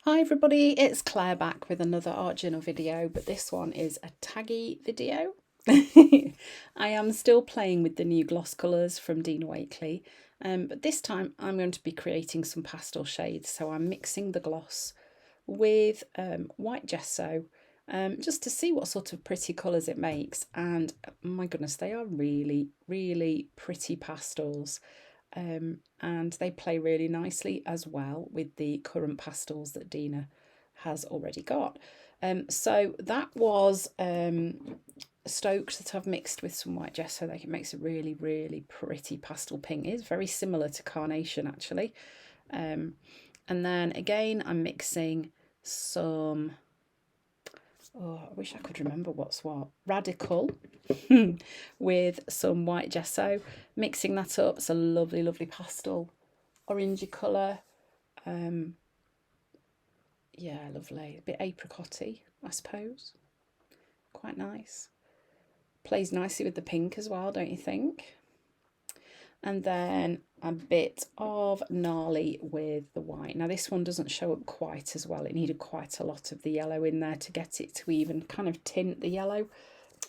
Hi everybody, it's Claire back with another art journal video, but this one is a taggy video. I am still playing with the new gloss colours from Dina Wakley, but this time I'm going to be creating some pastel shades. So I'm mixing the gloss with white gesso just to see what sort of pretty colours it makes. And my goodness, they are really, really pretty pastels. And they play really nicely as well with the current pastels that Dina has already got. So that was stoked that I've mixed with some white gesso. It makes a really, really pretty pastel pink. It is very similar to carnation actually. And then again, I'm mixing some, I wish I could remember what's what, Radical with some white gesso, mixing that up. It's a lovely, lovely pastel orangey colour. Yeah, lovely. A bit apricotty, I suppose. Quite nice. Plays nicely with the pink as well, don't you think? And then a bit of gnarly with the white. Now this one doesn't show up quite as well. It needed quite a lot of the yellow in there to get it to even kind of tint the yellow.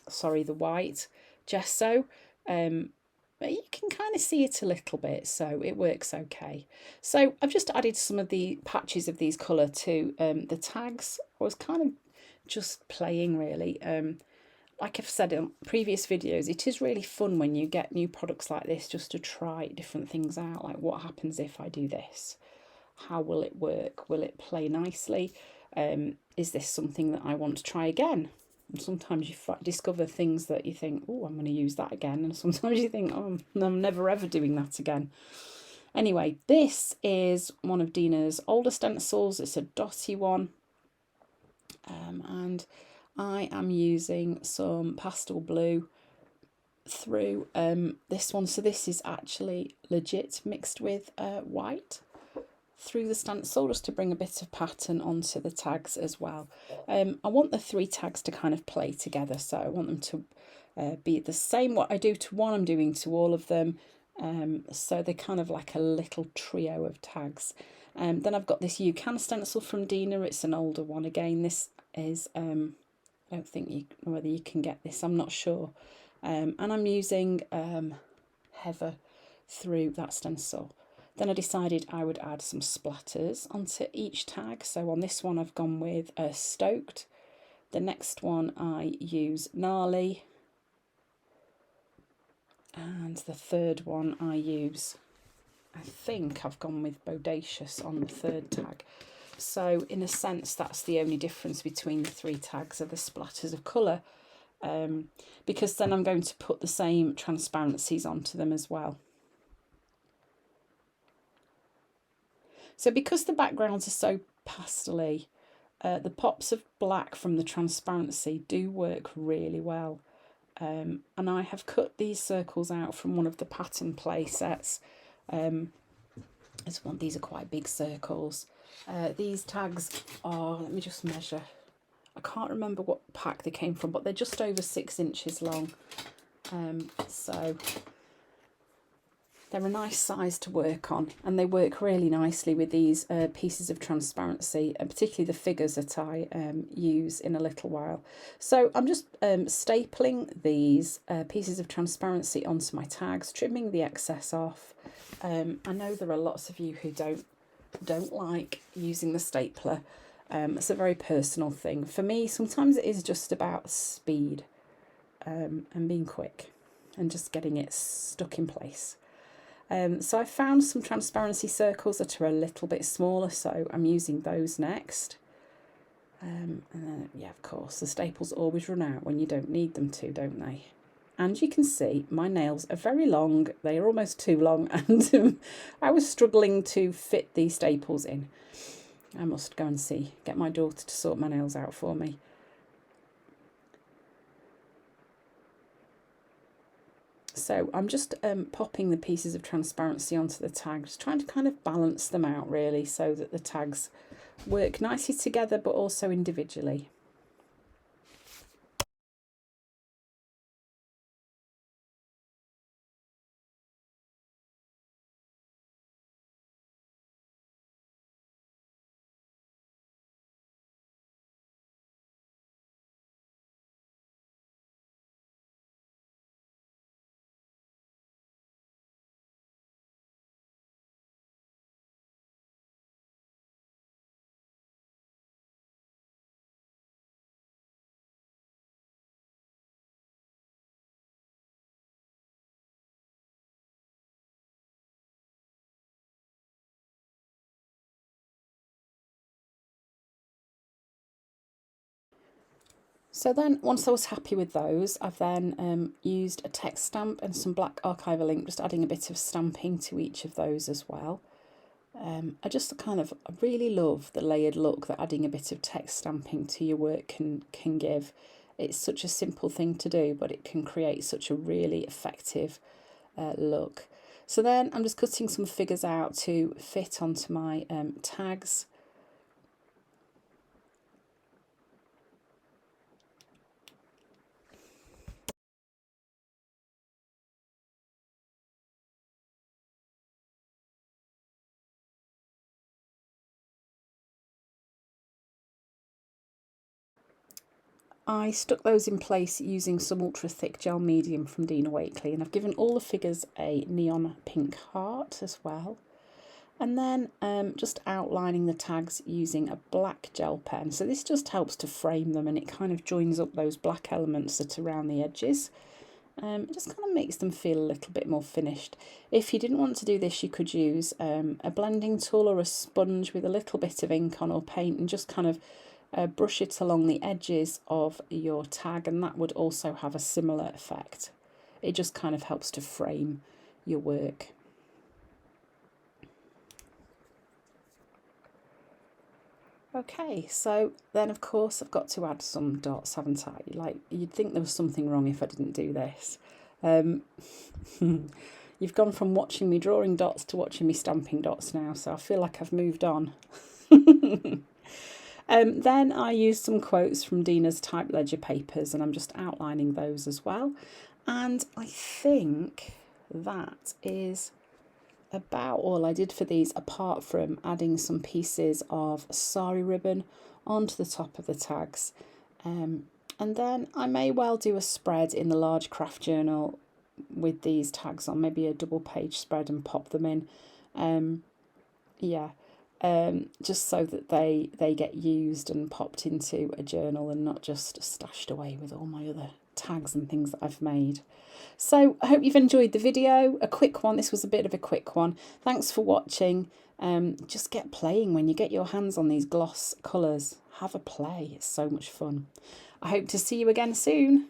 Sorry, the white gesso. But you can kind of see it a little bit, so it works okay. So I've just added some of the patches of these colour to the tags. I was kind of just playing really. Like I've said in previous videos, it is really fun when you get new products like this just to try different things out. Like, what happens if I do this? How will it work? Will it play nicely? Is this something that I want to try again? And sometimes you discover things that you think, oh, I'm going to use that again. And sometimes you think, oh, I'm never ever doing that again. Anyway, this is one of Dina's older stencils. It's a dotty one. And I am using some pastel blue through this one. So this is actually legit mixed with white through the stencil just to bring a bit of pattern onto the tags as well. I want the three tags to kind of play together, so I want them to be the same. What I do to one, I'm doing to all of them. So they're kind of like a little trio of tags. Then I've got this You Can stencil from Dina. It's an older one again. This is, I don't think whether you can get this, I'm not sure. And I'm using Heather through that stencil. Then I decided I would add some splatters onto each tag. So on this one I've gone with Stoked. The next one I use Gnarly. And the third one I use, I think I've gone with Bodacious on the third tag. So in a sense that's the only difference between the three tags are the splatters of colour. Because then I'm going to put the same transparencies onto them as well. So because the backgrounds are so pastel-y, the pops of black from the transparency do work really well. And I have cut these circles out from one of the pattern play sets. These are quite big circles. These tags are, let me just measure. I can't remember what pack they came from, but they're just over 6 inches long. So they're a nice size to work on, and they work really nicely with these pieces of transparency, and particularly the figures that I use in a little while. So I'm just stapling these pieces of transparency onto my tags, trimming the excess off. I know there are lots of you who don't like using the stapler. It's a very personal thing. For me, sometimes it is just about speed and being quick and just getting it stuck in place. So I found some transparency circles that are a little bit smaller, so I'm using those next. And then, yeah, of course, the staples always run out when you don't need them to, don't they? And you can see my nails are very long. They are almost too long, and I was struggling to fit these staples in. I must go and get my daughter to sort my nails out for me. So I'm just popping the pieces of transparency onto the tags, trying to kind of balance them out really so that the tags work nicely together but also individually. So then once I was happy with those, I've then used a text stamp and some black archival ink, just adding a bit of stamping to each of those as well. I really love the layered look that adding a bit of text stamping to your work can give. It's such a simple thing to do, but it can create such a really effective look. So then I'm just cutting some figures out to fit onto my tags. I stuck those in place using some ultra thick gel medium from Dina Wakley, and I've given all the figures a neon pink heart as well. And then just outlining the tags using a black gel pen. So this just helps to frame them, and it kind of joins up those black elements that are around the edges. It just kind of makes them feel a little bit more finished. If you didn't want to do this, you could use a blending tool or a sponge with a little bit of ink on or paint, and just kind of brush it along the edges of your tag, and that would also have a similar effect. It just kind of helps to frame your work. Okay, so then of course I've got to add some dots, haven't I? Like, you'd think there was something wrong if I didn't do this. You've gone from watching me drawing dots to watching me stamping dots now, so I feel like I've moved on. Then I used some quotes from Dina's type ledger papers, and I'm just outlining those as well. And I think that is about all I did for these, apart from adding some pieces of sari ribbon onto the top of the tags. And then I may well do a spread in the large craft journal with these tags on, maybe a double page spread, and pop them in. Just so that they get used and popped into a journal and not just stashed away with all my other tags and things that I've made. So I hope you've enjoyed the video. A quick one. This was a bit of a quick one. Thanks for watching. Just get playing when you get your hands on these gloss colours. Have a play. It's so much fun. I hope to see you again soon.